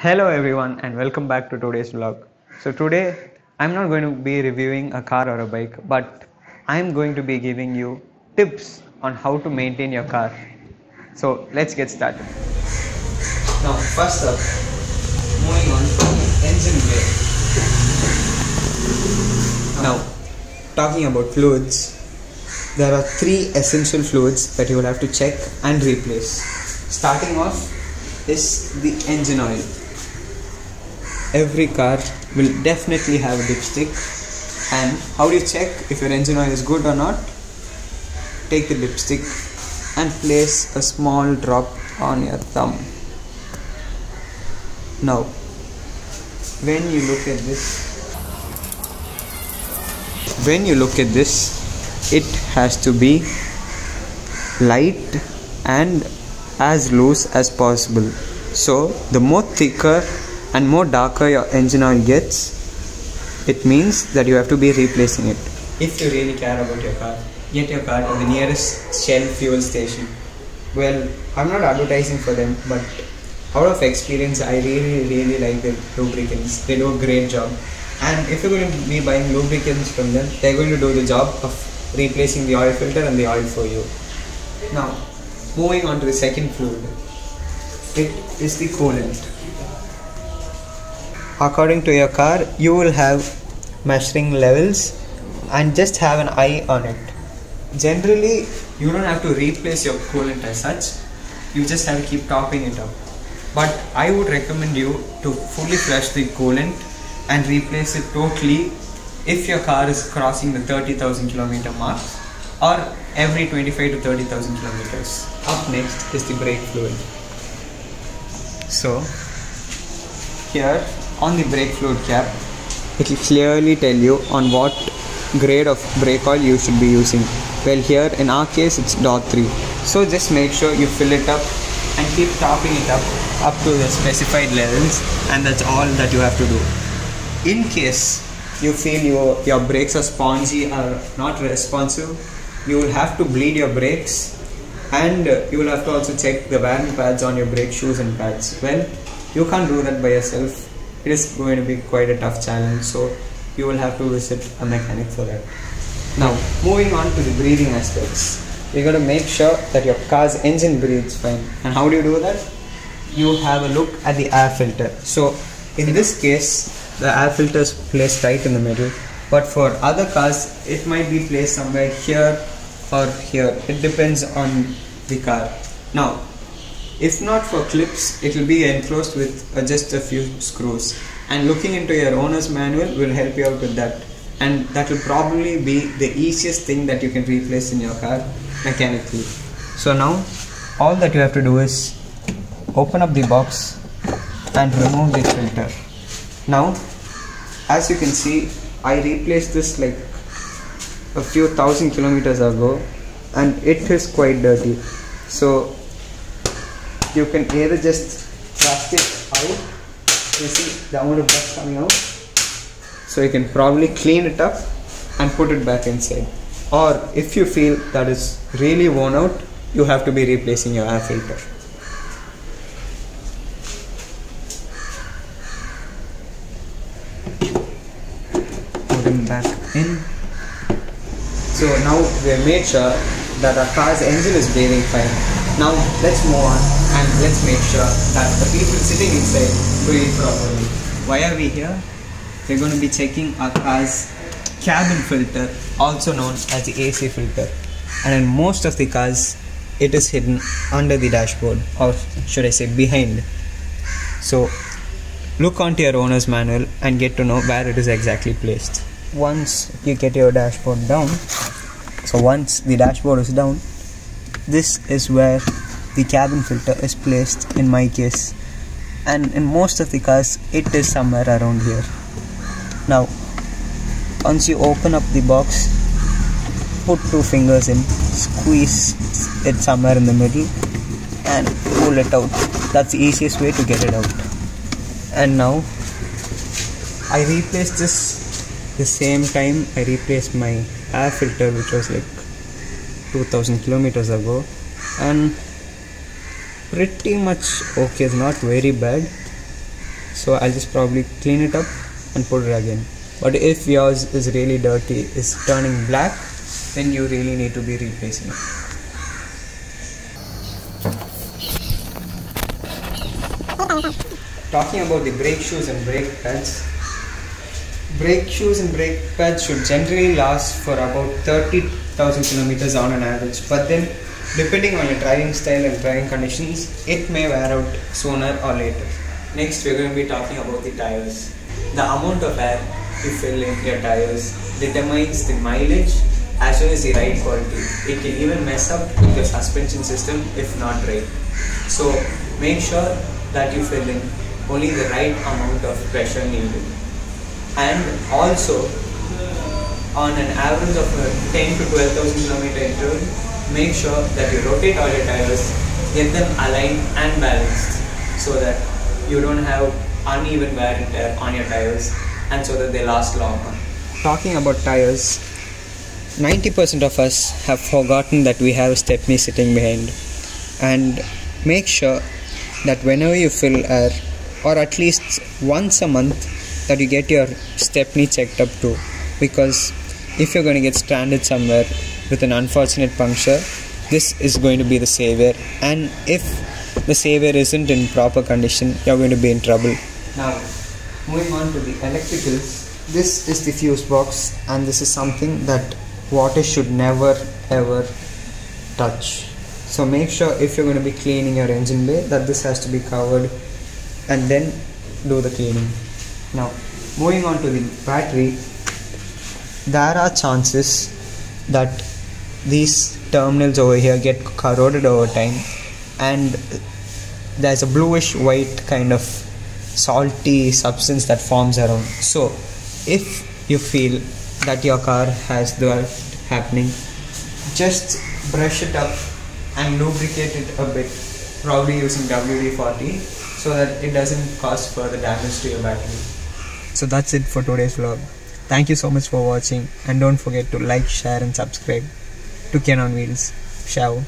Hello everyone and welcome back to today's vlog. So today I'm not going to be reviewing a car or a bike, but I'm going to be giving you tips on how to maintain your car. So let's get started. Now first up, moving on to engine bay. Now talking about fluids, there are three essential fluids that you will have to check and replace. Starting off is the engine oil. Every car will definitely have a dipstick, and how do you check if your engine oil is good or not? Take the dipstick and place a small drop on your thumb. Now when you look at this, it has to be light and as loose as possible. So the more thicker and more darker your engine oil gets, it means that you have to be replacing it. If you really care about your car, get your car to the nearest Shell fuel station. Well, I'm not advertising for them, but out of experience, I really like the lubricants. They do a great job. And if you're going to be buying lubricants from them, they're going to do the job of replacing the oil filter and the oil for you. Now, moving on to the second fluid, it is the coolant. According to your car, you will have measuring levels and just have an eye on it. Generally, you don't have to replace your coolant as such, you just have to keep topping it up. But I would recommend you to fully flush the coolant and replace it totally if your car is crossing the 30,000 kilometer mark or every 25 to 30,000 kilometers. Up next is the brake fluid. So here on the brake fluid cap, it will clearly tell you on what grade of brake oil you should be using. Well, here in our case it's DOT 3. So just make sure you fill it up and keep topping it up to the specified levels, and that's all that you have to do. In case you feel your brakes are spongy or not responsive, you will have to bleed your brakes, and you will have to also check the wear and pads on your brake shoes and pads. Well, you can't do that by yourself. It is going to be quite a tough challenge, so you will have to visit a mechanic for that. Now moving on to the breathing aspects, you got to make sure that your car's engine breathes fine. And how do you do that? You have a look at the air filter. So in this case, the air filter is placed right in the middle, but for other cars it might be placed somewhere here or here. It depends on the car. Now if not for clips, it will be enclosed with just a few screws, and looking into your owner's manual will help you out with that, and that will probably be the easiest thing that you can replace in your car mechanically. So now all that you have to do is open up the box and remove the filter. Now as you can see, I replaced this like a few thousand kilometers ago and it is quite dirty. So you can either just thrust it out, you see the amount of dust coming out, so you can probably clean it up and put it back inside. Or if you feel that is really worn out, you have to be replacing your air filter. Putting back in. So now we have made sure that our car's engine is breathing fine. Now let's move on and let's make sure that the people sitting inside breathe properly. Why are we here? We're going to be checking our car's cabin filter, also known as the AC filter. And in most of the cars, it is hidden under the dashboard, or should I say behind. So look onto your owner's manual and get to know where it is exactly placed. Once you get your dashboard down, so once the dashboard is down, this is where the cabin filter is placed in my case, and in most of the cars it is somewhere around here. Now once you open up the box, put two fingers in, squeeze it somewhere in the middle and pull it out. That's the easiest way to get it out. And now I replaced this the same time I replaced my air filter, which was like 2000 kilometers ago, and pretty much okay, it's not very bad. so I'll just probably clean it up and put it again. But if yours is really dirty, is turning black, then you really need to be replacing it. Talking about the brake shoes and brake pads. Brake shoes and brake pads should generally last for about 30,000 kilometers on an average, but then depending on your driving style and driving conditions, it may wear out sooner or later. Next, we're going to be talking about the tires. The amount of air you fill in your tires determines the mileage as well as the ride quality. It can even mess up with your suspension system if not right. So make sure that you fill in only the right amount of pressure needed. And also, on an average of a 10 to 12,000 kilometer interval, make sure that you rotate all your tires, get them aligned and balanced so that you don't have uneven wear and tear on your tires, and so that they last longer. Talking about tires, 90% of us have forgotten that we have a stepney sitting behind, and make sure that whenever you fill air, or at least once a month, that you get your stepney checked up too, because if you're going to get stranded somewhere with an unfortunate puncture, this is going to be the savior, and if the savior isn't in proper condition, you're going to be in trouble. Now, moving on to the electricals, this is the fuse box, and this is something that water should never ever touch. So make sure if you're going to be cleaning your engine bay that this has to be covered, and then do the cleaning. Now, moving on to the battery, there are chances that these terminals over here get corroded over time, and there's a bluish white kind of salty substance that forms around. So if you feel that your car has that happening, just brush it up and lubricate it a bit, probably using WD-40, so that it doesn't cause further damage to your battery. So that's it for today's vlog. Thank you so much for watching, and don't forget to like, share and subscribe to Ken on Wheels. Ciao.